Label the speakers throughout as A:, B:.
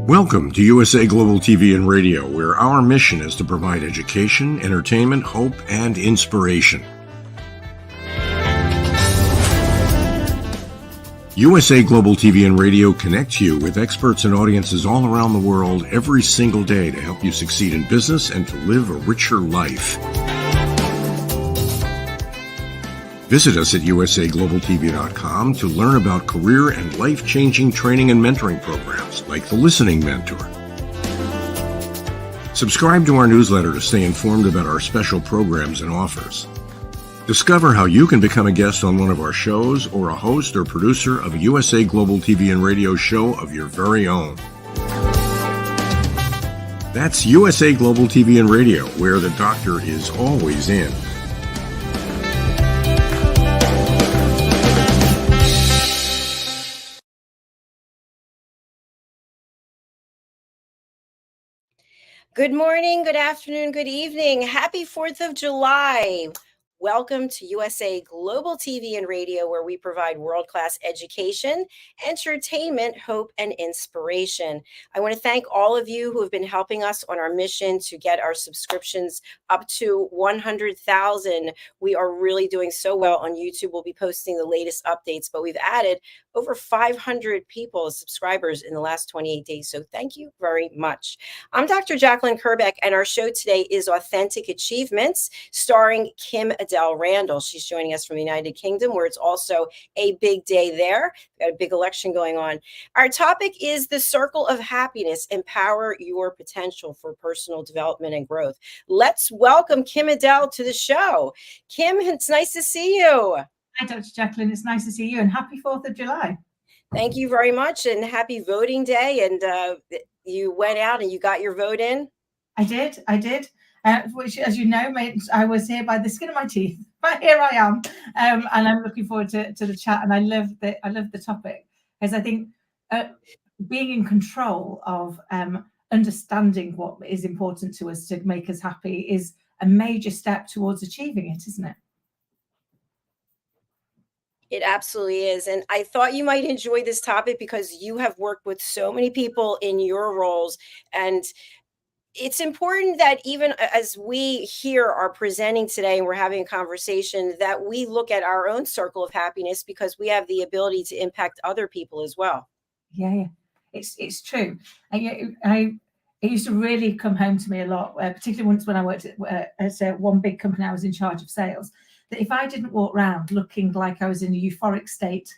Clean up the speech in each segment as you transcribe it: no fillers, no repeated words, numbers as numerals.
A: Welcome to USA Global TV and Radio, where our mission is to provide education, entertainment, hope, and inspiration. USA Global TV and Radio connects you with experts and audiences all around the world every single day to help you succeed in business and to live a richer life. Visit us at usaglobaltv.com to learn about career and life-changing training and mentoring programs like the Listening Mentor. Subscribe to our newsletter to stay informed about our special programs and offers. Discover how you can become a guest on one of our shows or a host or producer of a USA Global TV and Radio show of your very own. That's USA Global TV and Radio, where the doctor is always in.
B: Good morning, good afternoon, good evening. Happy 4th of July. Welcome to USA Global TV and Radio, where we provide world-class education, entertainment, hope, and inspiration. I want to thank all of you who have been helping us on our mission to get our subscriptions up to 100,000. We are really doing so well on YouTube. We'll be posting the latest updates, but we've added over 500 people as subscribers in the last 28 days. So thank you very much. I'm Dr. Jacqueline Kerbeck, and our show today is Authentic Achievements, starring KIM-ADELE Randall. She's joining us from the United Kingdom, where it's also a big day there. We've got a big election going on. Our topic is the circle of happiness, empower your potential for personal development and growth. Let's welcome KIM-ADELE to the show. Kim, it's nice to see you.
C: Hi, Dr. Jacqueline. It's nice to see you, and happy 4th of July.
B: Thank you very much, and happy voting day. And you went out and you got your vote in?
C: I did. Which, as you know, I was here by the skin of my teeth, but here I am, and I'm looking forward to the chat. And I love the topic, because I think being in control of understanding what is important to us to make us happy is a major step towards achieving it, isn't it?
B: It absolutely is. And I thought you might enjoy this topic because you have worked with so many people in your roles. And it's important that even as we here are presenting today and we're having a conversation, that we look at our own circle of happiness, because we have the ability to impact other people as well.
C: Yeah. It's true. It used to really come home to me a lot, particularly once when I worked at one big company. I was in charge of sales. That if I didn't walk around looking like I was in a euphoric state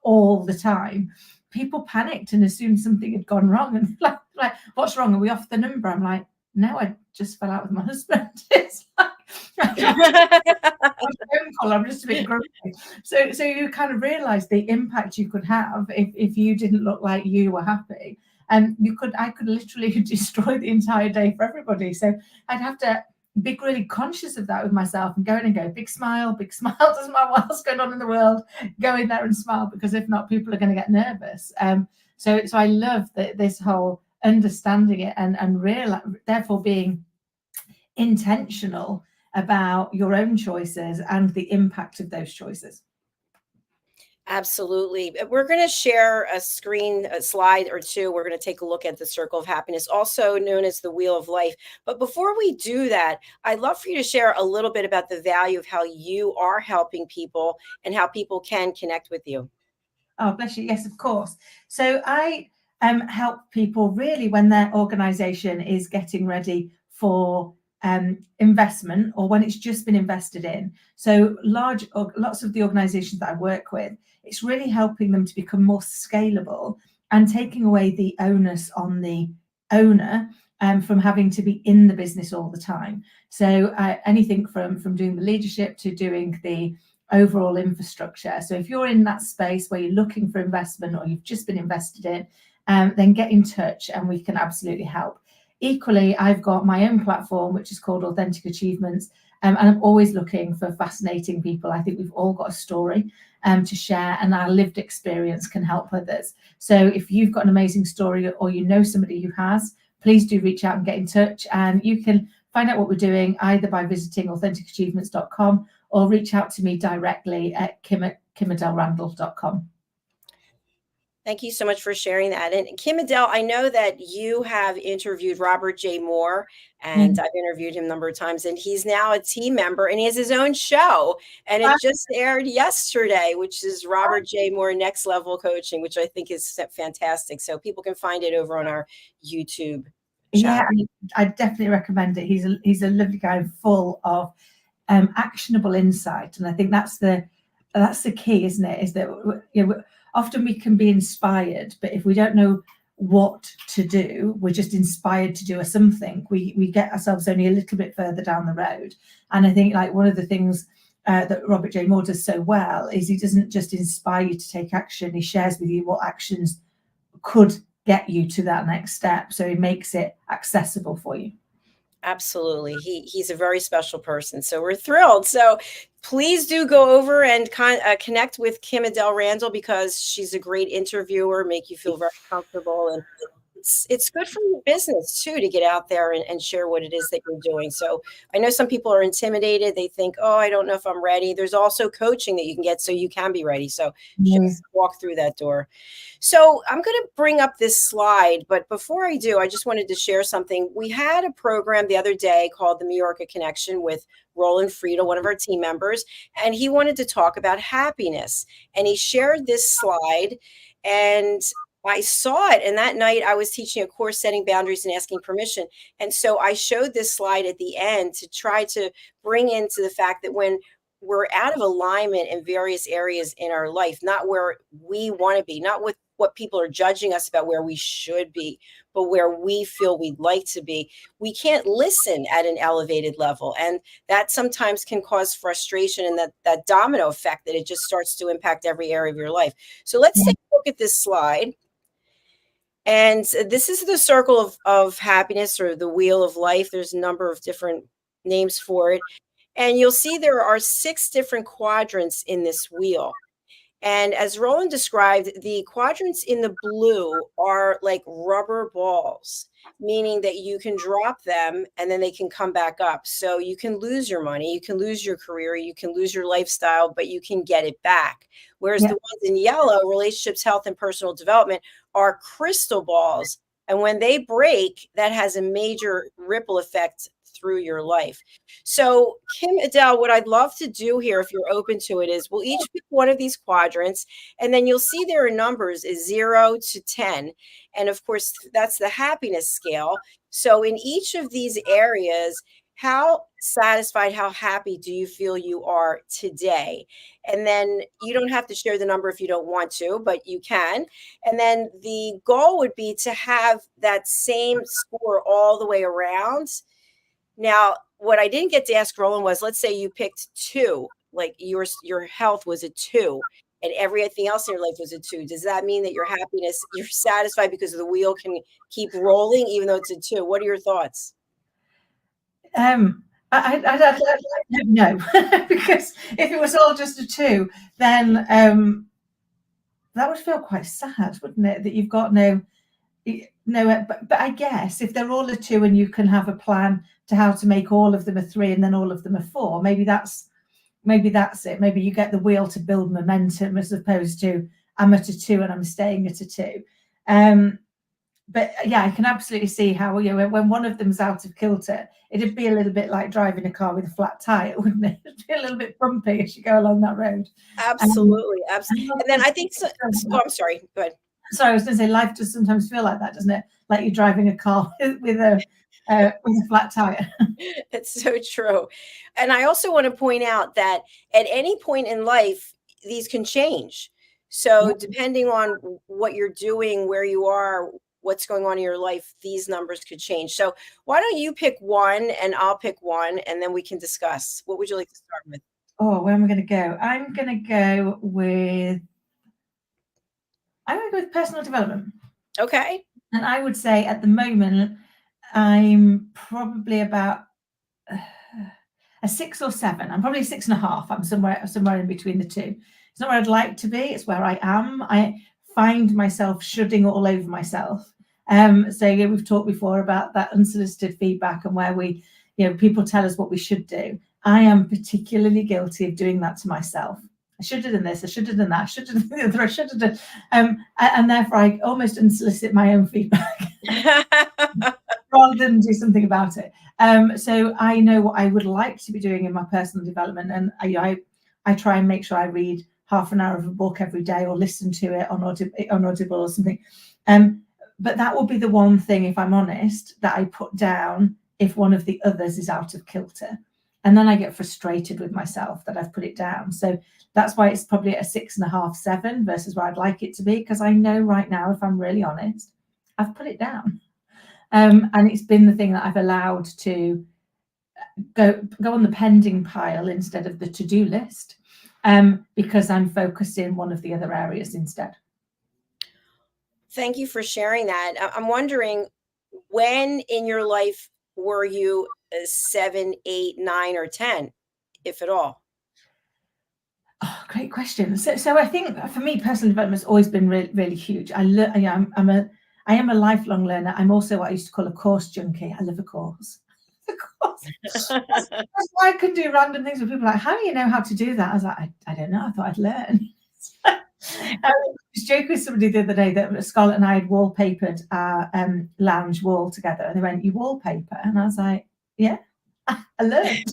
C: all the time, people panicked and assumed something had gone wrong. And like, what's wrong? Are we off the number? I'm like, no, I just fell out with my husband. It's like, I'm just a bit grumpy. So you kind of realize the impact you could have if you didn't look like you were happy. And I could literally destroy the entire day for everybody. So I'd have to be really conscious of that with myself and go, big smile, doesn't matter what else going on in the world, go in there and smile, because if not, people are going to get nervous. So I love this whole understanding it and therefore being intentional about your own choices and the impact of those choices.
B: Absolutely. We're going to share a slide or two. We're going to take a look at the circle of happiness, also known as the wheel of life. But before we do that, I'd love for you to share a little bit about the value of how you are helping people and how people can connect with you.
C: Oh, bless you. Yes, of course. So I help people really when their organization is getting ready for investment, or when it's just been invested in. So lots of the organizations that I work with, it's really helping them to become more scalable and taking away the onus on the owner from having to be in the business all the time. So anything from doing the leadership to doing the overall infrastructure. So if you're in that space where you're looking for investment or you've just been invested in, then get in touch and we can absolutely help. Equally, I've got my own platform, which is called Authentic Achievements, and I'm always looking for fascinating people. I think we've all got a story to share, and our lived experience can help others. So if you've got an amazing story or you know somebody who has, please do reach out and get in touch. And you can find out what we're doing either by visiting AuthenticAchievements.com or reach out to me directly at kimadele.randall.com.
B: Thank you so much for sharing that. And Kim-ADELE, I know that you have interviewed Robert J. Moore, and
C: Mm.
B: I've interviewed him a number of times, and he's now a team member and he has his own show. And it just aired yesterday, which is Robert J. Moore Next Level Coaching, which I think is fantastic. So people can find it over on our YouTube channel.
C: Yeah, I definitely recommend it. He's a lovely guy, full of actionable insight, and I think that's the key, isn't it? Is that often we can be inspired, but if we don't know what to do, we're just inspired to do something. We get ourselves only a little bit further down the road. And I think like one of the things that Robert J. Moore does so well is he doesn't just inspire you to take action. He shares with you what actions could get you to that next step. So he makes it accessible for you.
B: Absolutely. He's a very special person. So we're thrilled. So please do go over and connect with Kim-ADELE Randall, because she's a great interviewer, make you feel very comfortable. And it's good for your business too, to get out there and share what it is that you're doing. So I know some people are intimidated. They think, oh, I don't know if I'm ready. There's also coaching that you can get so you can be ready. So just walk through that door. So I'm going to bring up this slide, but before I do, I just wanted to share something. We had a program the other day called the Majorca Connection with Roland Friedel, one of our team members, and he wanted to talk about happiness. And he shared this slide, and I saw it. And that night I was teaching a course, Setting Boundaries and Asking Permission. And so I showed this slide at the end to try to bring into the fact that when we're out of alignment in various areas in our life, not where we want to be, not with what people are judging us about where we should be, but where we feel we'd like to be, we can't listen at an elevated level. And that sometimes can cause frustration, and that domino effect that it just starts to impact every area of your life. So let's take a look at this slide. And this is the circle of happiness, or the wheel of life. There's a number of different names for it. And you'll see there are 6 different quadrants in this wheel. And as Roland described, the quadrants in the blue are like rubber balls, meaning that you can drop them and then they can come back up. So you can lose your money, you can lose your career, you can lose your lifestyle, but you can get it back. Whereas the ones in yellow, relationships, health, and personal development, are crystal balls. And when they break, that has a major ripple effect through your life. So Kim-ADELE, what I'd love to do here, if you're open to it, is we'll each pick one of these quadrants, and then you'll see there are numbers is 0 to 10. And of course, that's the happiness scale. So in each of these areas, how satisfied, how happy do you feel you are today? And then you don't have to share the number if you don't want to, but you can. And then the goal would be to have that same score all the way around. Now, what I didn't get to ask Roland was, let's say you picked 2, like your health was a 2 and everything else in your life was a 2. Does that mean that your happiness, you're satisfied because the wheel can keep rolling even though it's a 2? What are your thoughts?
C: I don't know, because if it was all just a 2, then that would feel quite sad, wouldn't it? That you've got no, but I guess if they're all a 2 and you can have a plan to how to make all of them a 3 and then all of them a 4, maybe that's it. Maybe you get the wheel to build momentum, as opposed to I'm at a 2 and I'm staying at a 2. But yeah, I can absolutely see how, when one of them's out of kilter, it'd be a little bit like driving a car with a flat tire, wouldn't it? It'd be a little bit bumpy as you go along that road.
B: Absolutely, absolutely. And then I think I'm sorry, go ahead.
C: Sorry, I was going to say, life does sometimes feel like that, doesn't it? Like you're driving a car with a flat tire.
B: It's so true. And I also want to point out that at any point in life, these can change. So depending on what you're doing, where you are, what's going on in your life, these numbers could change. So why don't you pick one and I'll pick one, and then we can discuss. What would you like to start with?
C: Oh, where am I going to go? I'm going to go with personal development.
B: Okay.
C: And I would say at the moment, I'm probably about a 6 or 7. I'm probably 6.5. I'm somewhere in between the 2. It's not where I'd like to be. It's where I am. I find myself shoulding all over myself. So we've talked before about that unsolicited feedback and where people tell us what we should do. I am particularly guilty of doing that to myself. I should have done this, I should have done that, I should have done the other, I should have done, and therefore I almost unsolicit my own feedback rather than do something about it. So I know what I would like to be doing in my personal development, and I try and make sure I read half an hour of a book every day, or listen to it on Audible or something. But that will be the one thing, if I'm honest, that I put down if one of the others is out of kilter. And then I get frustrated with myself that I've put it down. So that's why it's probably at a 6.5, 7 versus where I'd like it to be, because I know right now, if I'm really honest, I've put it down. And it's been the thing that I've allowed to go on the pending pile instead of the to-do list, because I'm focused in one of the other areas instead.
B: Thank you for sharing that. I'm wondering, when in your life were you a 7, 8, 9, or 10, if at all?
C: Oh, great question. So I think for me, personal development has always been really huge. I am a lifelong learner. I'm also what I used to call a course junkie. I love a course. That's why I could do random things with people like, how do you know how to do that? I was like, I don't know. I thought I'd learn. I was joking with somebody the other day that Scarlett and I had wallpapered our lounge wall together, and they went, "You wallpaper?" And I was like, "Yeah, I learned."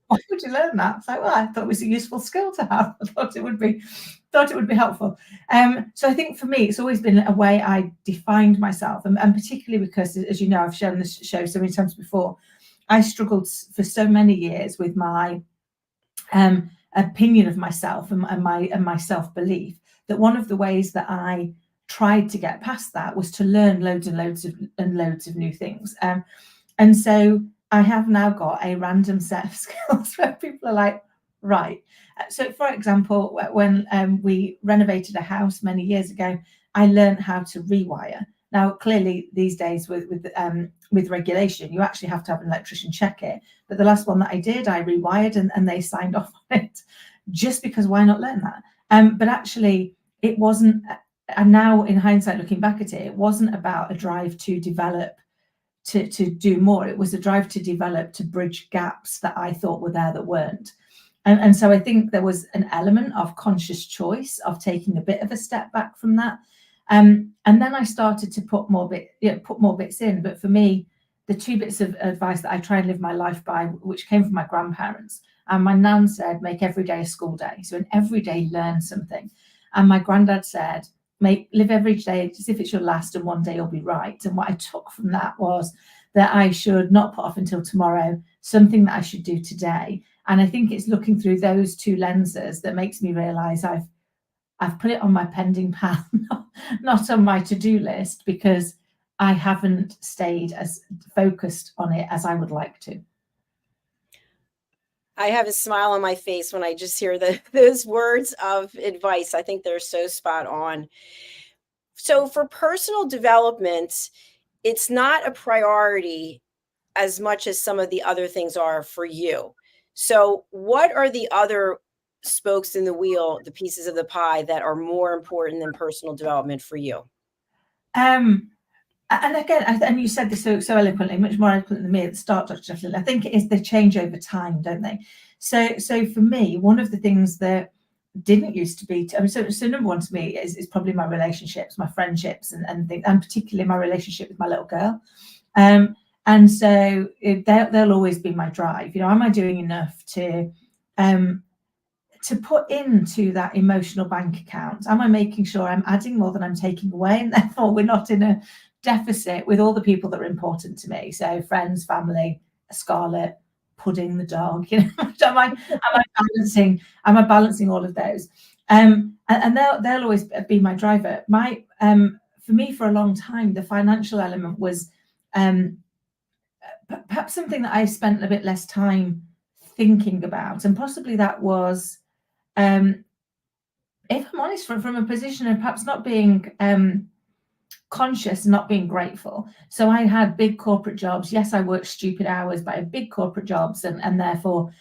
C: Why would you learn that? It's like, well, I thought it was a useful skill to have. I thought it would be helpful. So I think for me, it's always been a way I defined myself, and particularly because, as you know, I've shown this show so many times before, I struggled for so many years with my opinion of myself and my self-belief, that one of the ways that I tried to get past that was to learn loads and loads of new things. And so I have now got a random set of skills where people are like, right. So for example, when we renovated a house many years ago, I learned how to rewire. Now, clearly these days with regulation, you actually have to have an electrician check it. But the last one that I did, I rewired and they signed off on it, just because why not learn that? But actually it wasn't, and now in hindsight, looking back at it, it wasn't about a drive to develop, to do more. It was a drive to develop, to bridge gaps that I thought were there that weren't. And so I think there was an element of conscious choice of taking a bit of a step back from that. And then I started to put more bits in. But for me, the 2 bits of advice that I try and live my life by, which came from my grandparents, and my nan said, make every day a school day. So in every day, learn something. And my granddad said, live every day as if it's your last, and one day you'll be right. And what I took from that was that I should not put off until tomorrow something that I should do today. And I think it's looking through those 2 lenses that makes me realize I've put it on my pending pile, not on my to-do list, because I haven't stayed as focused on it as I would like to.
B: I have a smile on my face when I just hear those words of advice. I think they're so spot on. So for personal development, it's not a priority as much as some of the other things are for you. So what are the other spokes in the wheel, the pieces of the pie, that are more important than personal development for you?
C: And again, and you said this so eloquently, much more eloquent than me at the start, Dr. Jefflin. I think it is, they change over time, don't they? So for me, one of the things that didn't used to be, so number one to me is probably my relationships, my friendships, and particularly my relationship with my little girl. And so they'll always be my drive. You know, am I doing enough to put into that emotional bank account? Am I making sure I'm adding more than I'm taking away, and therefore we're not in a deficit with all the people that are important to me? So friends, family, Scarlett, Pudding, the dog. You know, am I balancing all of those? And they'll always be my driver. For me, for a long time, the financial element was perhaps something that I spent a bit less time thinking about, and possibly that was, if I'm honest, from a position of perhaps not being conscious, not being grateful. So I had big corporate jobs. Yes, I worked stupid hours, but I had big corporate jobs, and therefore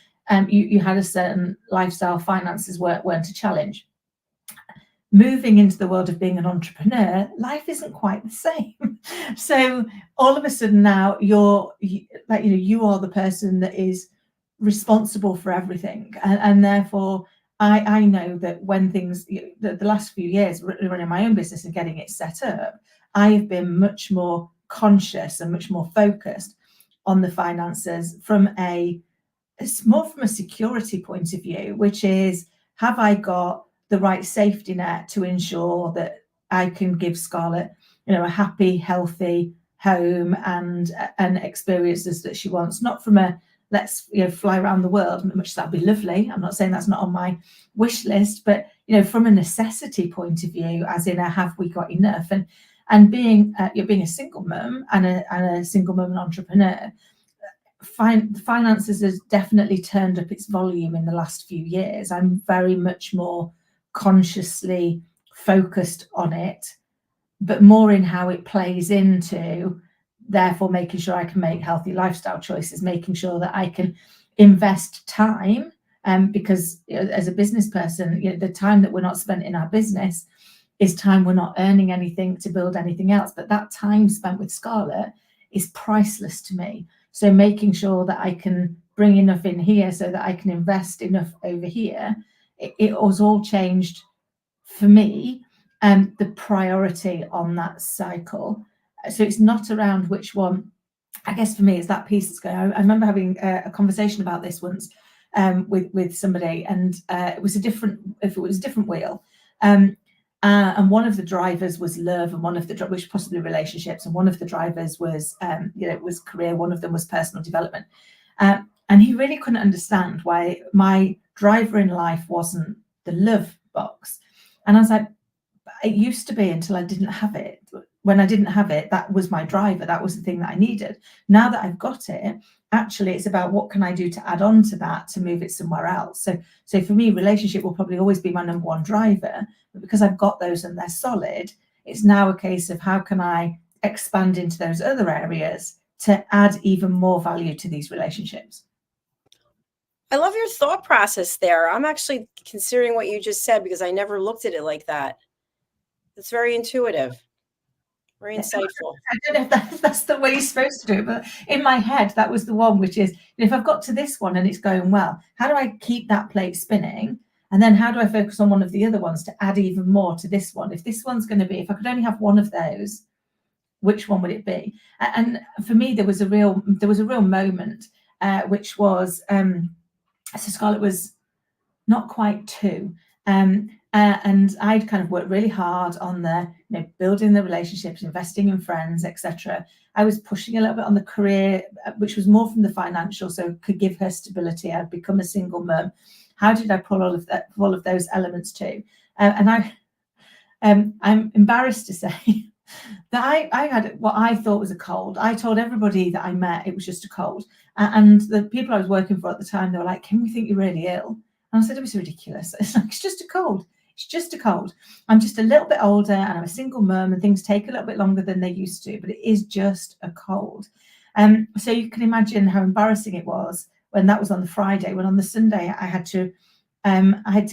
C: you had a certain lifestyle. Finances weren't a challenge. Moving into the world of being an entrepreneur, life isn't quite the same. So all of a sudden now you are the person that is responsible for everything, and therefore I know that when things, the last few years running my own business and getting it set up, I have been much more conscious and much more focused on the finances it's more from a security point of view, which is, have I got the right safety net to ensure that I can give Scarlett, a happy, healthy home and experiences that she wants, not from a let's fly around the world, much as that'd be lovely. I'm not saying that's not on my wish list, but from a necessity point of view, as in have we got enough? And being being a single mum and a single mum and entrepreneur, finances has definitely turned up its volume in the last few years. I'm very much more consciously focused on it, but more in how it plays into, therefore making sure I can make healthy lifestyle choices, making sure that I can invest time, because as a business person, the time that we're not spent in our business is time we're not earning anything to build anything else. But that time spent with Scarlett is priceless to me. So making sure that I can bring enough in here so that I can invest enough over here, it was all changed for me, the priority on that cycle. So it's not around which one. I guess for me, is that piece that's going. I remember having a conversation about this once with somebody, and it was a different wheel. And one of the drivers was love, and one of the which possibly relationships, and one of the drivers was was career. One of them was personal development, and he really couldn't understand why my driver in life wasn't the love box. And I was like, it used to be until I didn't have it. When I didn't have it, that was my driver. That was the thing that I needed. Now that I've got it, actually, it's about what can I do to add on to that to move it somewhere else. So for me, relationship will probably always be my number one driver. But because I've got those and they're solid, it's now a case of how can I expand into those other areas to add even more value to these relationships.
B: I love your thought process there. I'm actually considering what you just said because I never looked at it like that. It's very intuitive, very insightful.
C: I don't know if that's the way you're supposed to do it, but in my head, that was the one, which is, if I've got to this one and it's going well, how do I keep that plate spinning? And then how do I focus on one of the other ones to add even more to this one? If this one's going to be, if I could only have one of those, which one would it be? And for me, there was a real moment, which was, so Scarlett was not quite 2. And I'd kind of worked really hard on the building the relationships, investing in friends, etc. I was pushing a little bit on the career, which was more from the financial, so could give her stability. I'd become a single mum. How did I pull all of those elements too? And I'm embarrassed to say that I had what I thought was a cold. I told everybody that I met it was just a cold, and the people I was working for at the time, they were like, "Can we think you're really ill?" And I said, "It was ridiculous. It's like, it's just a cold. It's just a cold. I'm just a little bit older and I'm a single mum and things take a little bit longer than they used to, but it is just a cold." So you can imagine how embarrassing it was when that was on the Friday, when on the Sunday I had to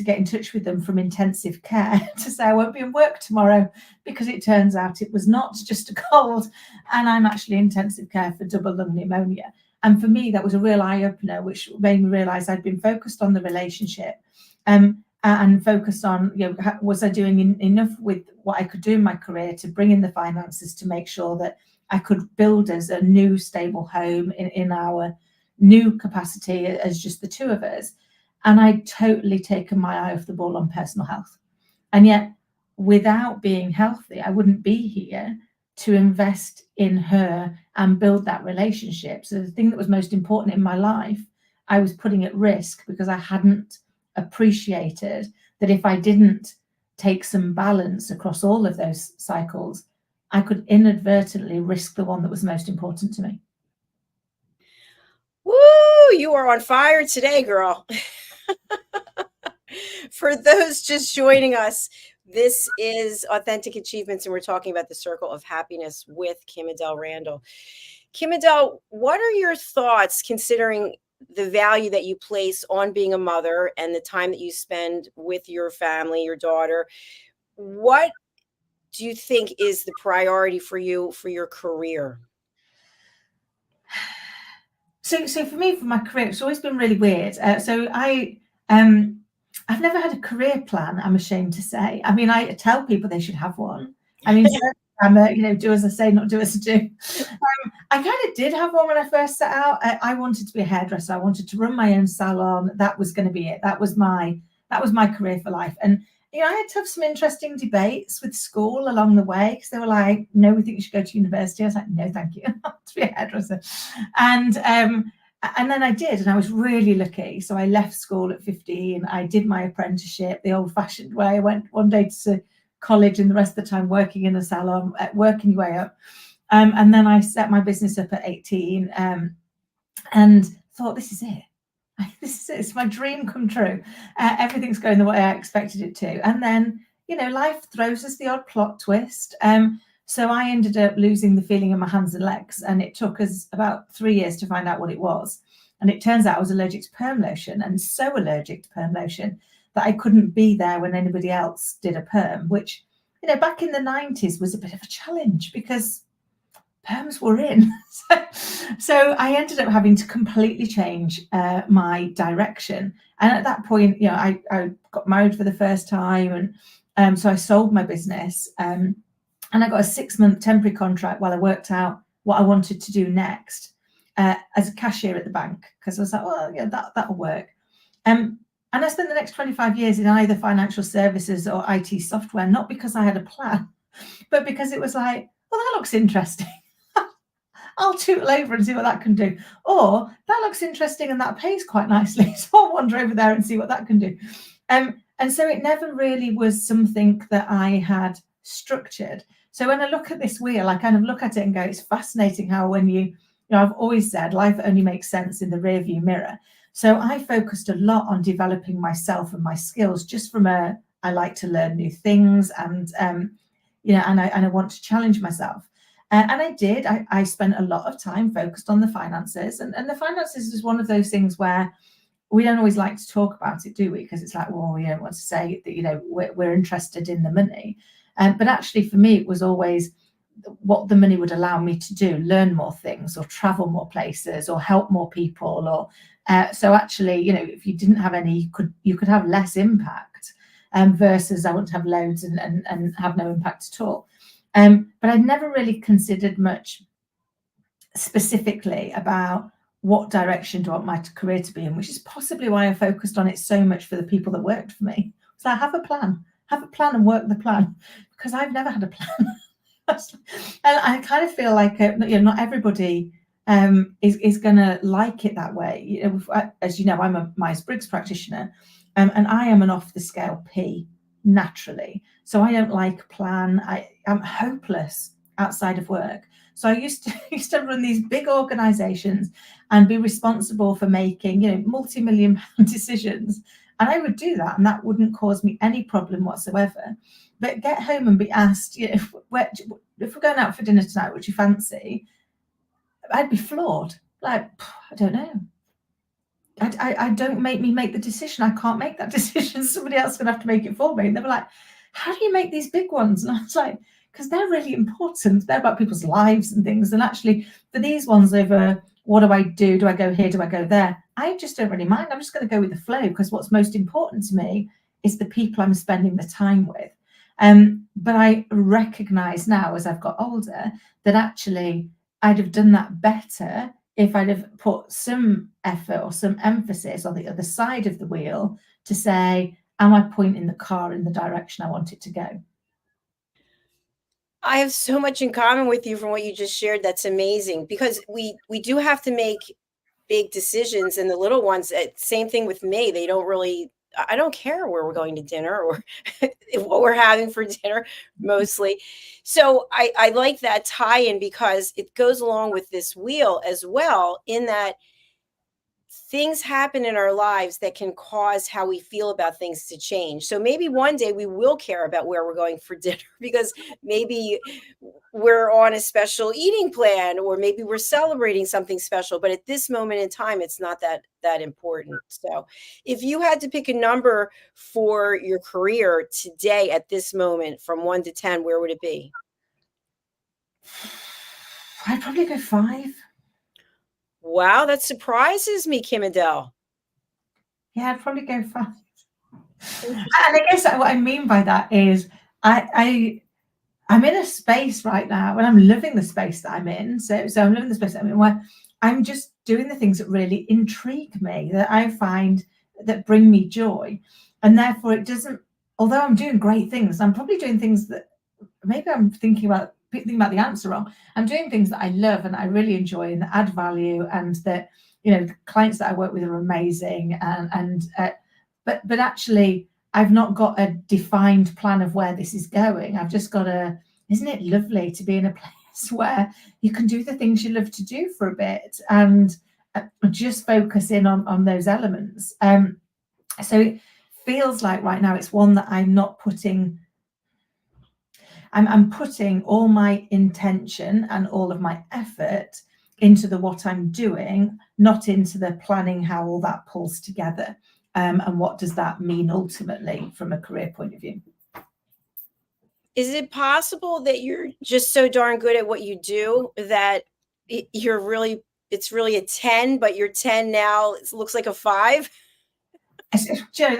C: get in touch with them from intensive care to say I won't be in work tomorrow because it turns out it was not just a cold and I'm actually in intensive care for double lung pneumonia. And for me, that was a real eye-opener, which made me realise I'd been focused on the relationship and focused on, was I doing enough with what I could do in my career to bring in the finances to make sure that I could build us a new stable home in our new capacity as just the two of us. And I'd totally taken my eye off the ball on personal health. And yet, without being healthy, I wouldn't be here to invest in her and build that relationship. So the thing that was most important in my life, I was putting at risk because I hadn't appreciated that if I didn't take some balance across all of those cycles, I could inadvertently risk the one that was most important to me.
B: Woo! You are on fire today, girl. For those just joining us, this is Authentic Achievements, and we're talking about the Circle of Happiness with KIM-ADELE Randall. KIM-ADELE, what are your thoughts considering the value that you place on being a mother and the time that you spend with your family, your daughter? What do you think is the priority for you for your career?
C: So for me, for my career, it's always been really weird. So I I've never had a career plan, I'm ashamed to say. I mean, I tell people they should have one. I mean, I'm do as I say, not do as I do. I kind of did have one when I first set out. I wanted to be a hairdresser. I wanted to run my own salon. That was going to be it. That was my career for life. And I had to have some interesting debates with school along the way, because they were like, "No, we think you should go to university." I was like, "No, thank you. I want to be a hairdresser." And then I did, and I was really lucky. So I left school at 15. I did my apprenticeship the old-fashioned way. I went one day to college, and the rest of the time working in a salon, working your way up. And then I set my business up at 18, and thought, this is it. It's my dream come true. Everything's going the way I expected it to. And then, life throws us the odd plot twist. So I ended up losing the feeling in my hands and legs, and it took us about 3 years to find out what it was. And it turns out I was allergic to perm lotion, and so allergic to perm lotion that I couldn't be there when anybody else did a perm, which, back in the 90s was a bit of a challenge because perms were in. So I ended up having to completely change my direction. And at that point, I got married for the first time, and so I sold my business. And I got a 6-month temporary contract while I worked out what I wanted to do next as a cashier at the bank, because I was like, well, yeah, that'll work. And I spent the next 25 years in either financial services or IT software, not because I had a plan, but because it was like, well, that looks interesting. I'll tootle over and see what that can do. Or that looks interesting and that pays quite nicely, so I'll wander over there and see what that can do. And so it never really was something that I had structured. So when I look at this wheel, I kind of look at it and go, it's fascinating how when I've always said life only makes sense in the rearview mirror. So I focused a lot on developing myself and my skills, just from I like to learn new things, and I want to challenge myself. And I did. I spent a lot of time focused on the finances, and the finances is one of those things where we don't always like to talk about it, do we? Because it's like, well, we don't want to say that we're interested in the money. But actually, for me, it was always what the money would allow me to do: learn more things, or travel more places, or help more people. Or so actually, if you didn't have any, you could have less impact, versus I want to have loads and have no impact at all. But I'd never really considered much specifically about what direction do I want my career to be in, which is possibly why I focused on it so much for the people that worked for me. So I have a plan and work the plan, because I've never had a plan. And I kind of feel like not everybody is going to like it that way. As you know, I'm a Myers-Briggs practitioner, and I am an off the scale P naturally. So I don't like plan. I'm hopeless outside of work. So I used to run these big organizations and be responsible for making, multi-million-pound decisions. And I would do that, and that wouldn't cause me any problem whatsoever. But get home and be asked, if we're going out for dinner tonight, what do you fancy? I'd be floored. Like, I don't know. I don't make the decision. I can't make that decision. Somebody else is going to have to make it for me. And they were like, how do you make these big ones? And I was like, because they're really important. They're about people's lives and things. And actually, for these ones over, what do I do? Do I go here? Do I go there? I just don't really mind. I'm just going to go with the flow, because what's most important to me is the people I'm spending the time with. But I recognize now, as I've got older, that actually I'd have done that better if I'd have put some effort or some emphasis on the other side of the wheel to say, am I pointing the car in the direction I want it to go?
B: I have so much in common with you from what you just shared. That's amazing, because we do have to make big decisions, and the little ones, same thing with me. They don't really, I don't care where we're going to dinner or what we're having for dinner mostly. So I like that tie-in, because it goes along with this wheel as well, in that things happen in our lives that can cause how we feel about things to change. So maybe one day we will care about where we're going for dinner, because maybe we're on a special eating plan, or maybe we're celebrating something special. But at this moment in time, it's not that important. So if you had to pick a number for your career today at this moment, from 1 to 10, where would it be?
C: I'd probably go 5.
B: Wow, that surprises me, KIM-ADELE.
C: Yeah, I'd probably go 5. And I guess what I mean by that is I'm in a space right now, and I'm loving the space that I'm in. So I'm loving the space that I'm in, where I'm just doing the things that really intrigue me, that I find that bring me joy. And therefore it doesn't, although I'm doing great things, I'm probably doing things that maybe I'm thinking about the answer wrong. I'm doing things that I love and I really enjoy and that add value, and that, the clients that I work with are amazing. But actually, I've not got a defined plan of where this is going. I've just got isn't it lovely to be in a place where you can do the things you love to do for a bit and just focus in on those elements. So it feels like right now it's one that I'm not putting. I'm putting all my intention and all of my effort into what I'm doing, not into the planning how all that pulls together. And what does that mean ultimately from a career point of view?
B: Is it possible that you're just so darn good at what you do that it's really a 10, but your 10 now looks like a 5?
C: Joe,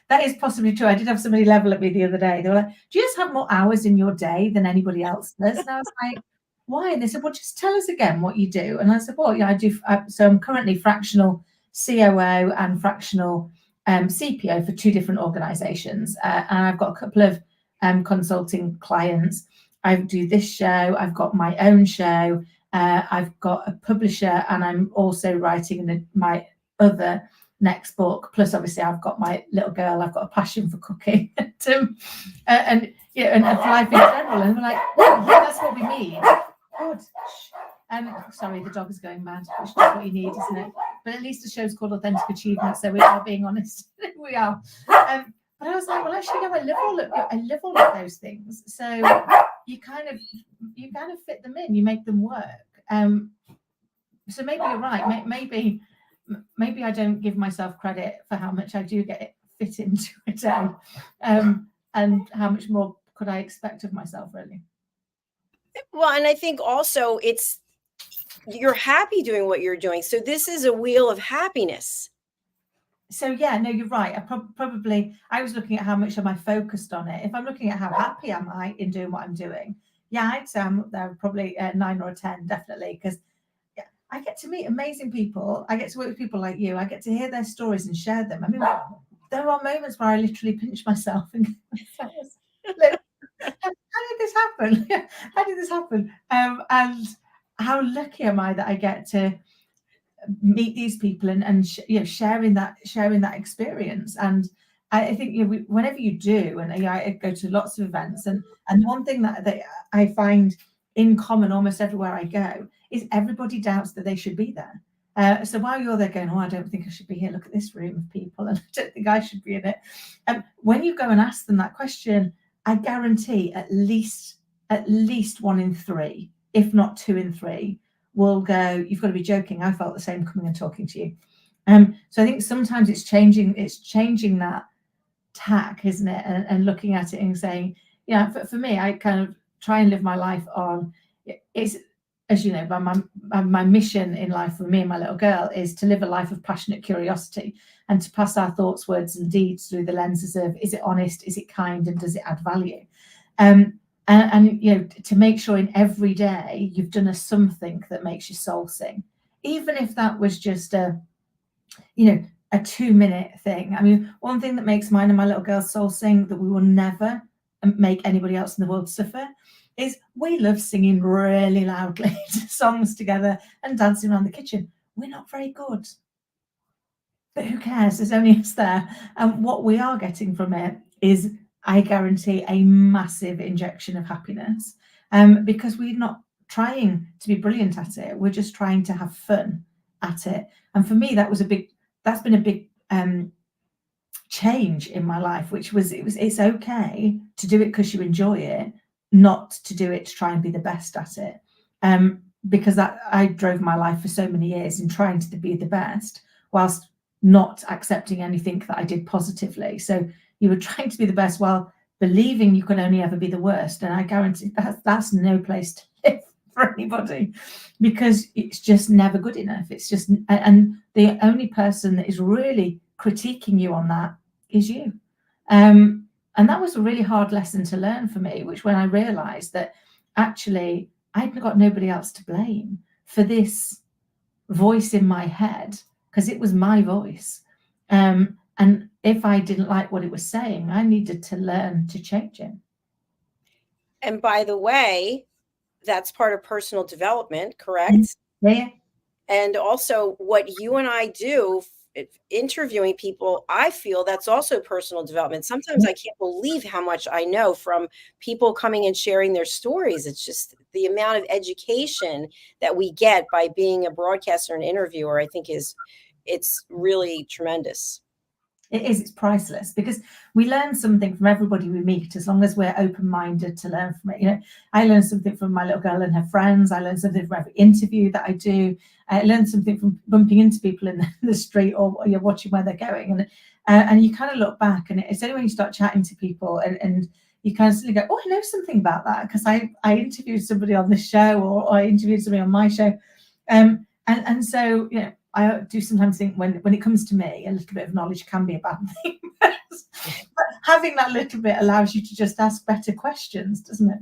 C: that is possibly true. I did have somebody level at me the other day. They were like, "Do you just have more hours in your day than anybody else does?" And I was like, "Why?" And they said, "Well, just tell us again what you do." And I said, "Well, yeah, I do. So I'm currently fractional COO and fractional CPO for 2 different organizations. And I've got a couple of consulting clients. I do this show. I've got my own show. I've got a publisher, and I'm also writing my other next book. Plus, obviously, I've got my little girl. I've got a passion for cooking and for life in general." And we're like, "Yeah, that's what we need." Good. Sorry, the dog is going mad, which is what you need, isn't it? But at least the show's called Authentic Achievement, so we are being honest. We are. But I was like, well, actually, no, I love all of those things. So you kind of fit them in, you make them work. So maybe you're right. Maybe I don't give myself credit for how much I do fit into a day, and how much more could I expect of myself, really.
B: Well, and I think also you're happy doing what you're doing. So this is a wheel of happiness.
C: So yeah, no, you're right. I was looking at how much am I focused on it. If I'm looking at how happy am I in doing what I'm doing, yeah, I'd say I'm there probably a 9 or a 10, definitely, because I get to meet amazing people. I get to work with people like you. I get to hear their stories and share them. I mean, there are moments where I literally pinch myself and go, how did this happen? How did this happen? And how lucky am I that I get to meet these people and sharing that experience. And I think whenever you do, and I go to lots of events, and one thing that I find in common almost everywhere I go is everybody doubts that they should be there. So while you're there going, "Oh, I don't think I should be here. Look at this room of people, and I don't think I should be in it." When you go and ask them that question, I guarantee at least 1 in 3, if not 2 in 3, will go, "You've got to be joking. I felt the same coming and talking to you." So I think sometimes it's changing that tack, isn't it? And looking at it and saying, for me, I kind of try and live my life on, it's, as you know, my mission in life for me and my little girl is to live a life of passionate curiosity, and to pass our thoughts, words and deeds through the lenses of, is it honest, is it kind, and does it add value? And to make sure in every day you've done something that makes your soul sing, even if that was just a 2-minute thing. I mean, one thing that makes mine and my little girl's soul sing, that we will never make anybody else in the world suffer, is we love singing really loudly songs together and dancing around the kitchen. We're not very good, but who cares? There's only us there. And what we are getting from it is, I guarantee, a massive injection of happiness, because we're not trying to be brilliant at it. We're just trying to have fun at it. And for me, that's been a big change in my life, which was, it's okay to do it because you enjoy it, not to do it to try and be the best at it. Because I drove my life for so many years in trying to be the best, whilst not accepting anything that I did positively. So you were trying to be the best while believing you can only ever be the worst. And I guarantee that's no place to live for anybody, because it's just never good enough. It's just, and the only person that is really critiquing you on that is you. And that was a really hard lesson to learn for me, which when I realized that actually I'd got nobody else to blame for this voice in my head, because it was my voice. And if I didn't like what it was saying, I needed to learn to change it.
B: And by the way, that's part of personal development, correct?
C: Yeah.
B: And also what you and I do, interviewing people, I feel that's also personal development. Sometimes I can't believe how much I know from people coming and sharing their stories. It's just the amount of education that we get by being a broadcaster and interviewer, I think it's really tremendous.
C: It is, it's priceless, because we learn something from everybody we meet as long as we're open-minded to learn from it. You know, I learn something from my little girl and her friends. I learn something from every interview that I do. I learn something from bumping into people in the street, or you're watching where they're going. And you kind of look back, and it's only when you start chatting to people and you kind of suddenly go, oh, I know something about that, because I interviewed somebody on this show, or I interviewed somebody on my show. And so, you know, I do sometimes think when it comes to me, a little bit of knowledge can be a bad thing. But having that little bit allows you to just ask better questions, doesn't it?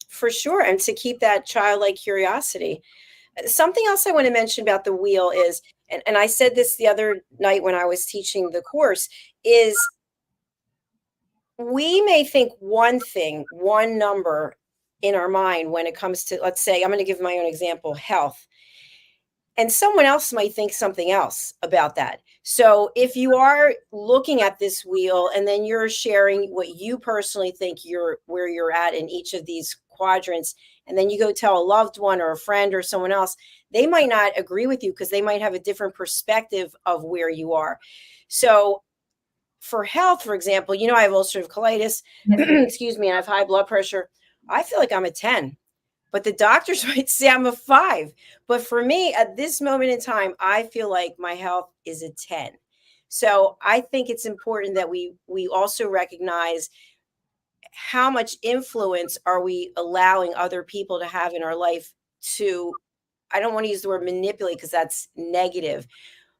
B: For sure. And to keep that childlike curiosity. Something else I want to mention about the wheel is, and I said this the other night when I was teaching the course, is we may think one thing, one number in our mind when it comes to, let's say, I'm going to give my own example, health. And someone else might think something else about that. So if you are looking at this wheel and then you're sharing what you personally think where you're at in each of these quadrants, and then you go tell a loved one or a friend or someone else, they might not agree with you because they might have a different perspective of where you are. So for health, for example, you know, I have ulcerative colitis, excuse me, and I have high blood pressure. I feel like I'm a 10. But the doctors might say I'm a 5. But for me, at this moment in time, I feel like my health is a 10. So I think it's important that we also recognize how much influence are we allowing other people to have in our life to, I don't want to use the word manipulate because that's negative,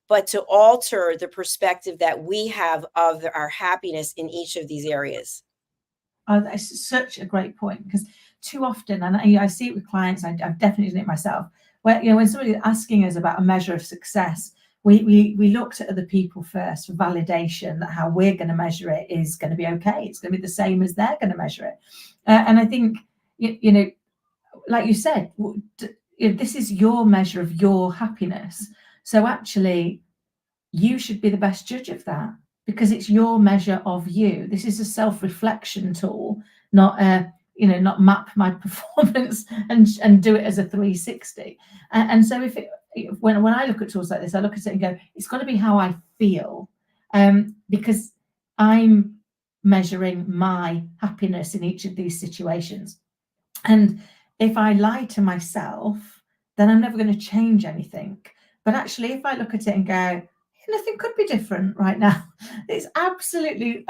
B: but to alter the perspective that we have of our happiness in each of these areas.
C: Oh, that's such a great point, because too often, and I see it with clients, I've definitely done it myself, where, you know, when somebody's asking us about a measure of success, we looked at other people first for validation that how we're going to measure it is going to be okay. It's going to be the same as they're going to measure it. And I think, you know, like you said, this is your measure of your happiness. So actually, you should be the best judge of that, because it's your measure of you. This is a self-reflection tool, not a, you know, not map my performance and do it as a 360. And so when I look at tools like this, I look at it and go, it's got to be how I feel, because I'm measuring my happiness in each of these situations. And if I lie to myself, then I'm never going to change anything. But actually, if I look at it and go, nothing could be different right now, it's absolutely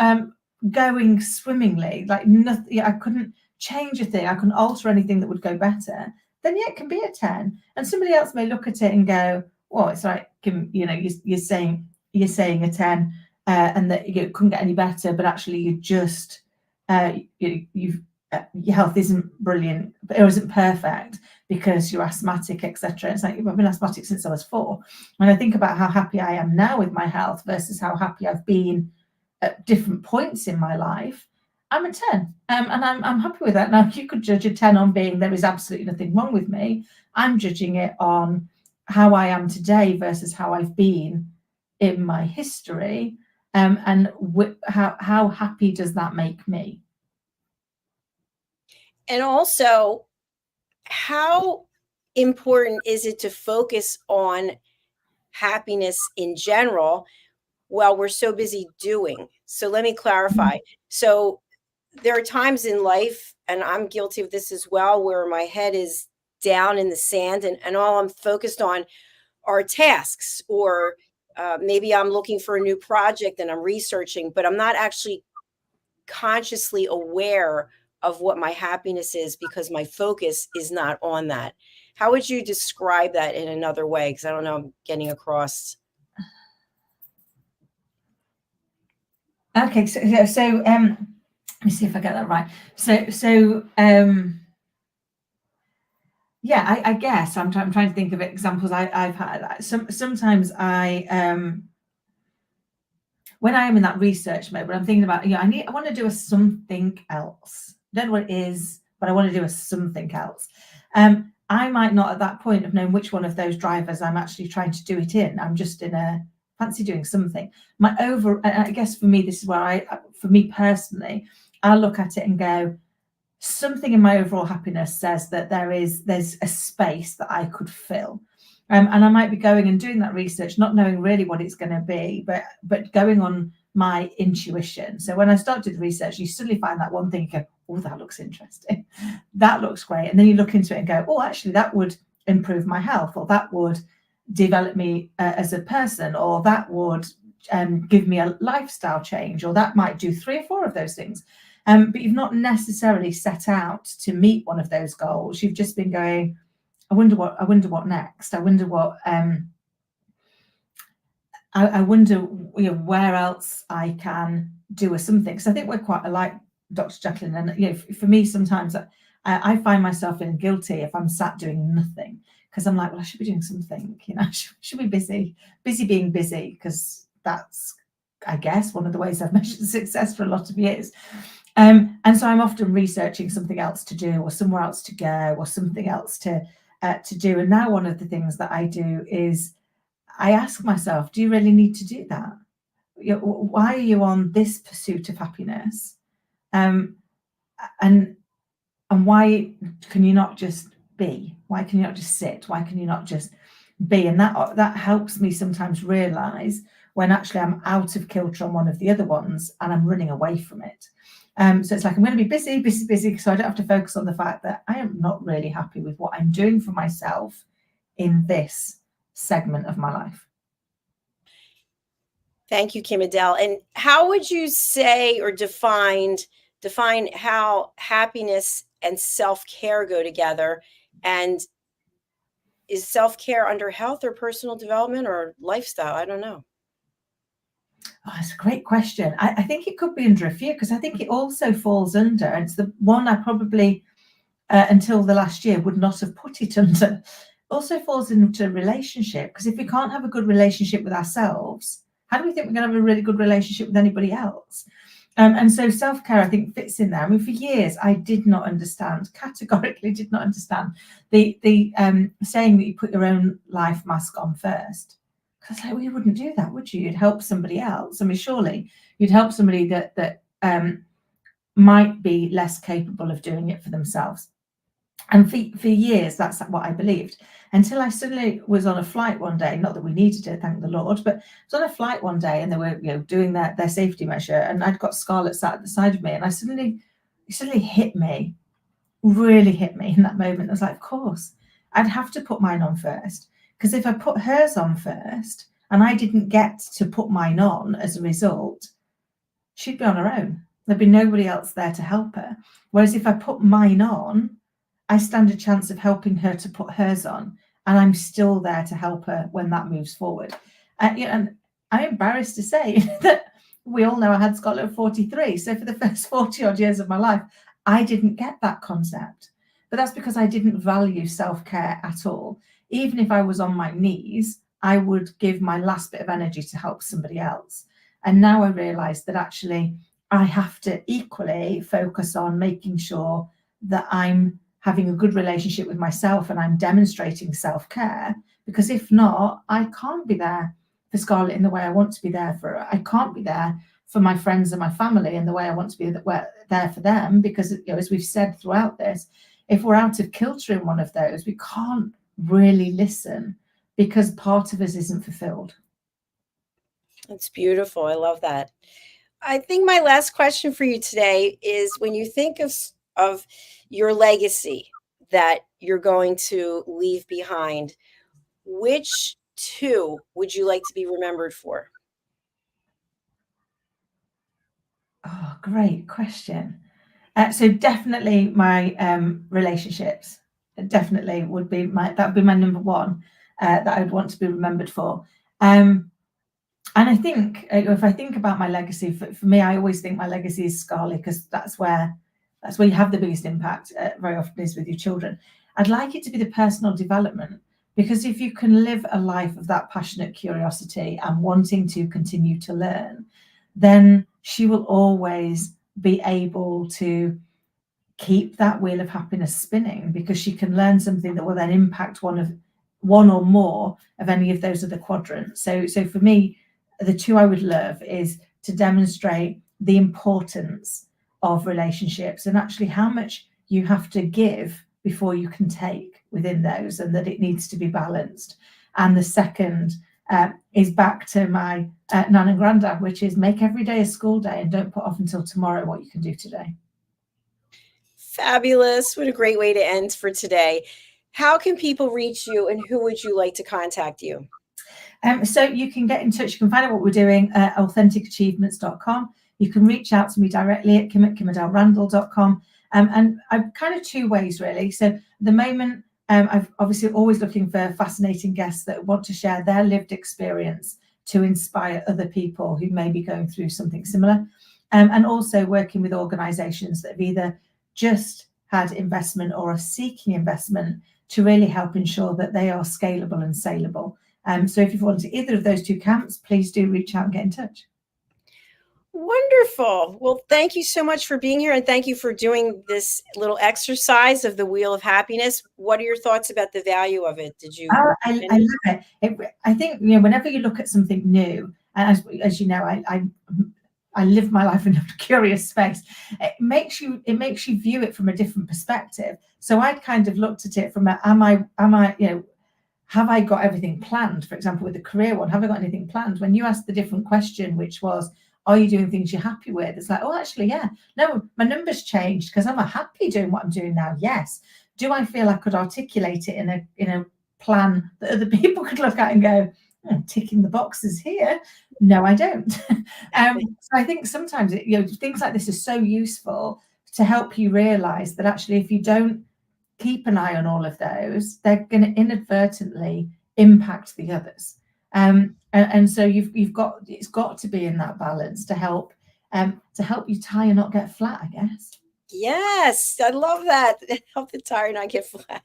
C: going swimmingly, like nothing, I couldn't change a thing, I couldn't alter anything that would go better, then yeah, it can be a 10. And somebody else may look at it and go, well, it's like, you know, you're saying a 10, and that you couldn't get any better, but actually you just your health isn't brilliant, but it isn't perfect because you're asthmatic, etc. It's like, I've been asthmatic since I was 4. When I think about how happy I am now with my health versus how happy I've been at different points in my life, I'm a 10, and I'm happy with that. Now, you could judge a 10 on being there is absolutely nothing wrong with me. I'm judging it on how I am today versus how I've been in my history, and how happy does that make me?
B: And also, how important is it to focus on happiness in general while we're so busy doing? So let me clarify. So there are times in life, and I'm guilty of this as well, where my head is down in the sand and all I'm focused on are tasks, or maybe I'm looking for a new project and I'm researching, but I'm not actually consciously aware of what my happiness is because my focus is not on that. How would you describe that in another way? Because I don't know, I'm getting across.
C: Okay, so let me see if I get that right. Yeah, I guess I'm trying to think of examples I've had. Sometimes when I am in that research mode, when I'm thinking about, I want to do a something else. I don't know what it is, but I want to do a something else. I might not at that point have known which one of those drivers I'm actually trying to do it in. I'm just in a fancy doing something. I guess for me, this is where for me personally, I'll look at it and go, something in my overall happiness says that there's a space that I could fill. And I might be going and doing that research, not knowing really what it's going to be, but going on my intuition. So when I start to do the research, you suddenly find that one thing, you go, oh, that looks interesting. That looks great. And then you look into it and go, oh, actually, that would improve my health, or that would develop me as a person, or that would give me a lifestyle change, or that might do 3 or 4 of those things. But you've not necessarily set out to meet one of those goals. You've just been going, I wonder what next. I wonder what I wonder where else I can do or something. Because I think we're quite alike, Dr. Jacqueline. And for me, sometimes I find myself feeling guilty if I'm sat doing nothing, because I'm like, well, I should be doing something. I should be busy being busy, because that's, I guess, one of the ways I've measured success for a lot of years. And so I'm often researching something else to do, or somewhere else to go, or something else to do. And now one of the things that I do is I ask myself, do you really need to do that? Why are you on this pursuit of happiness? And why can you not just be? Why can you not just sit? Why can you not just be? And that helps me sometimes realize when actually I'm out of kilter on one of the other ones and I'm running away from it. So it's like, I'm going to be busy, so I don't have to focus on the fact that I am not really happy with what I'm doing for myself in this segment of my life.
B: Thank you, KIM-ADELE. And how would you say or define how happiness and self-care go together? And is self-care under health or personal development or lifestyle? I don't know.
C: Oh, that's a great question. I think it could be under a few, because I think it also falls under, and it's the one I probably, until the last year, would not have put it under. Also falls into relationship, because if we can't have a good relationship with ourselves, how do we think we're going to have a really good relationship with anybody else? And so self-care, I think, fits in there. I mean, for years, I did not understand, categorically did not understand the saying that you put your own life mask on first. Because like, well, you wouldn't do that, would you? You'd help somebody else. I mean, surely you'd help somebody that might be less capable of doing it for themselves. And for years, that's what I believed, until I suddenly was on a flight one day. Not that we needed it, thank the Lord, but I was on a flight one day, and they were doing their safety measure, and I'd got Scarlett sat at the side of me, and it suddenly hit me, really hit me in that moment. I was like, of course, I'd have to put mine on first, because if I put hers on first and I didn't get to put mine on as a result, she'd be on her own. There'd be nobody else there to help her. Whereas if I put mine on, I stand a chance of helping her to put hers on, and I'm still there to help her when that moves forward. And I'm embarrassed to say that we all know I had Scarlett at 43. So for the first 40 odd years of my life, I didn't get that concept. But that's because I didn't value self-care at all. Even if I was on my knees, I would give my last bit of energy to help somebody else. And now I realize that actually I have to equally focus on making sure that I'm having a good relationship with myself and I'm demonstrating self-care, because if not, I can't be there for Scarlett in the way I want to be there for her. I can't be there for my friends and my family in the way I want to be there for them, because as we've said throughout this, if we're out of kilter in one of those, we can't really listen, because part of us isn't fulfilled.
B: That's beautiful. I love that. I think my last question for you today is, when you think of your legacy that you're going to leave behind, which 2 would you like to be remembered for?
C: Oh, great question. So definitely my relationships. Definitely would be that would be my number one that I would want to be remembered for. And I think if I think about my legacy, for me, I always think my legacy is Scarly, because that's where you have the biggest impact. Very often is with your children. I'd like it to be the personal development, because if you can live a life of that passionate curiosity and wanting to continue to learn, then she will always be able to keep that wheel of happiness spinning, because she can learn something that will then impact one or more of any of those other quadrants. So for me, the two I would love is to demonstrate the importance of relationships and actually how much you have to give before you can take within those, and that it needs to be balanced. And the second is back to my nan and granddad, which is make every day a school day and don't put off until tomorrow what you can do today.
B: Fabulous. What a great way to end for today. How can people reach you, and who would you like to contact you?
C: So you can get in touch. You can find out what we're doing at AuthenticAchievements.com. You can reach out to me directly at kim@kimadelerandall.com. And I'm kind of two ways, really. So at the moment, I'm obviously always looking for fascinating guests that want to share their lived experience to inspire other people who may be going through something similar. And also working with organizations that have either just had investment or are seeking investment to really help ensure that they are scalable and saleable. So if you fall into either of those two camps, please do reach out and get in touch.
B: Wonderful. Well, thank you so much for being here, and thank you for doing this little exercise of the Wheel of Happiness. What are your thoughts about the value of it? Did you?
C: I love it. I think, whenever you look at something new, and as you know, I live my life in a curious space. It makes you view it from a different perspective. So I'd kind of looked at it from have I got everything planned? For example, with the career one, have I got anything planned? When you asked the different question, which was, are you doing things you're happy with? It's like, oh, actually, yeah. No, my numbers changed because I'm happy doing what I'm doing now. Yes. Do I feel I could articulate it in a plan that other people could look at and go, ticking the boxes here? No, I don't. So I think sometimes things like this are so useful to help you realize that actually, if you don't keep an eye on all of those, they're going to inadvertently impact the others. And so it's got to be in that balance to help you tie and not get flat, I guess.
B: Yes, I love that. Help the tire not get flat.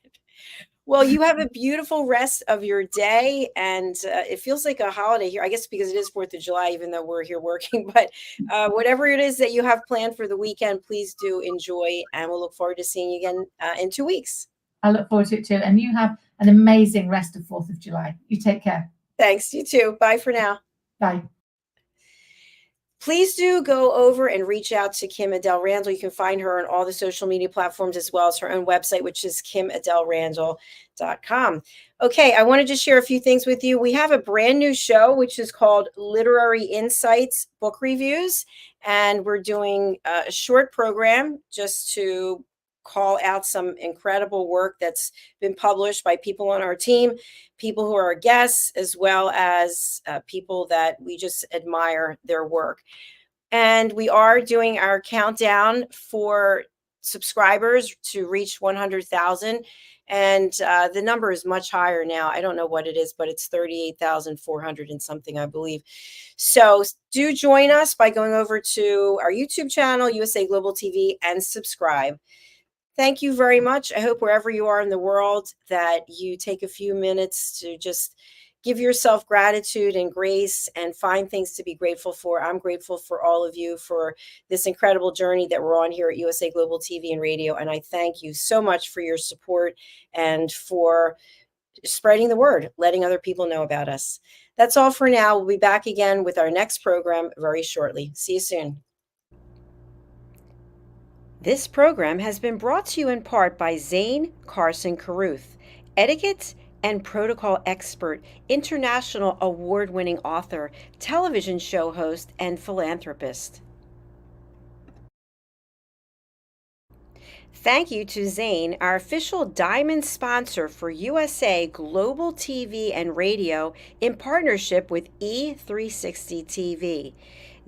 B: Well, you have a beautiful rest of your day, and it feels like a holiday here, I guess, because it is 4th of July, even though we're here working. But whatever it is that you have planned for the weekend, please do enjoy, and we'll look forward to seeing you again in 2 weeks.
C: I look forward to it too. And you have an amazing rest of 4th of July. You take care.
B: Thanks. You too. Bye for now.
C: Bye.
B: Please do go over and reach out to Kim-ADELE Randall. You can find her on all the social media platforms, as well as her own website, which is kimadelerandall.com. Okay, I wanted to share a few things with you. We have a brand new show, which is called Literary Insights Book Reviews. And we're doing a short program just to call out some incredible work that's been published by people on our team, people who are our guests, as well as people that we just admire their work. And we are doing our countdown for subscribers to reach 100,000. And the number is much higher now. I don't know what it is, but it's 38,400 and something, I believe. So do join us by going over to our YouTube channel, USA Global TV, and subscribe. Thank you very much. I hope wherever you are in the world that you take a few minutes to just give yourself gratitude and grace and find things to be grateful for. I'm grateful for all of you for this incredible journey that we're on here at USA Global TV and Radio. And I thank you so much for your support and for spreading the word, letting other people know about us. That's all for now. We'll be back again with our next program very shortly. See you soon. This program has been brought to you in part by Zane Carson Carruth, etiquette and protocol expert, international award-winning author, television show host, and philanthropist. Thank you to Zane, our official diamond sponsor for USA Global TV and Radio in partnership with E360 TV.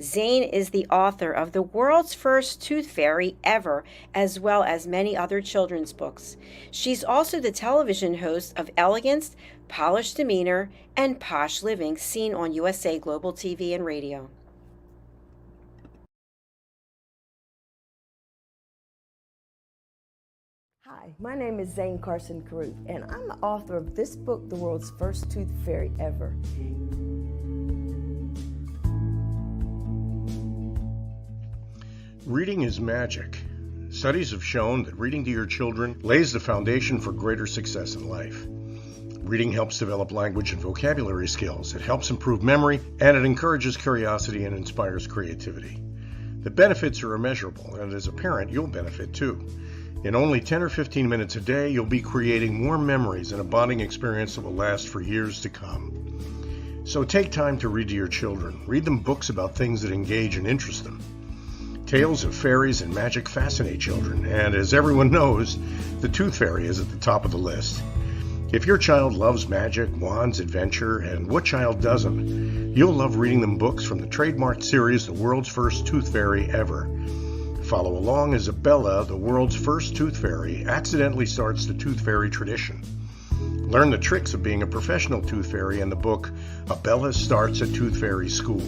B: Zane is the author of The World's First Tooth Fairy Ever, as well as many other children's books. She's also the television host of Elegance, Polished Demeanor, and Posh Living, seen on USA Global TV and Radio.
D: Hi, my name is Zane Carson Caruth, and I'm the author of this book, The World's First Tooth Fairy Ever.
A: Reading is magic. Studies have shown that reading to your children lays the foundation for greater success in life. Reading helps develop language and vocabulary skills. It helps improve memory, and it encourages curiosity and inspires creativity. The benefits are immeasurable, and as a parent, you'll benefit too. In only 10 or 15 minutes a day, you'll be creating more memories and a bonding experience that will last for years to come. So take time to read to your children. Read them books about things that engage and interest them. Tales of fairies and magic fascinate children, and as everyone knows, the Tooth Fairy is at the top of the list. If your child loves magic, wands, adventure, and what child doesn't, you'll love reading them books from the trademarked series The World's First Tooth Fairy Ever. Follow along as Bella, the world's first tooth fairy, accidentally starts the tooth fairy tradition. Learn the tricks of being a professional tooth fairy in the book, Bella Starts a Tooth Fairy School.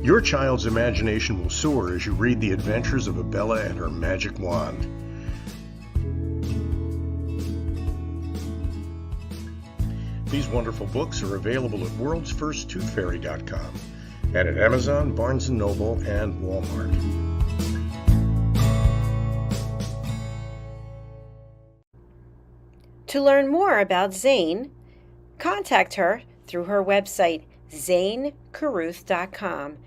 A: Your child's imagination will soar as you read the adventures of Bella and her magic wand. These wonderful books are available at worldsfirsttoothfairy.com. and at Amazon, Barnes & Noble, and Walmart.
B: To learn more about Zane, contact her through her website, zanecaruth.com,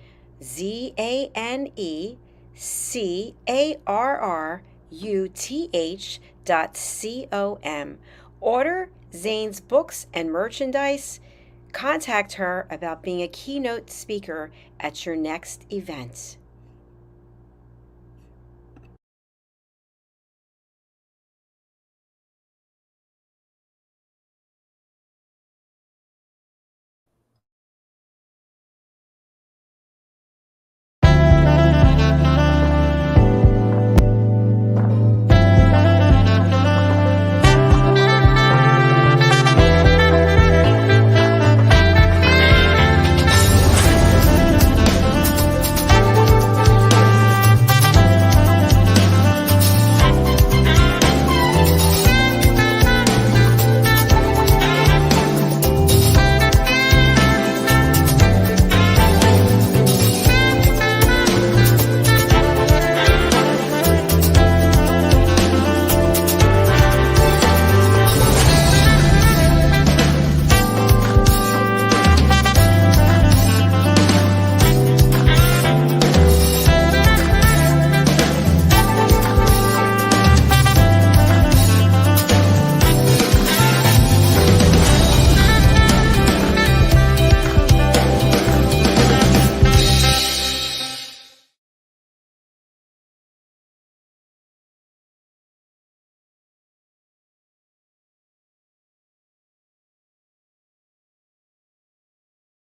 B: ZANECARRUTH.com. Order Zane's books and merchandise. Contact her about being a keynote speaker at your next event.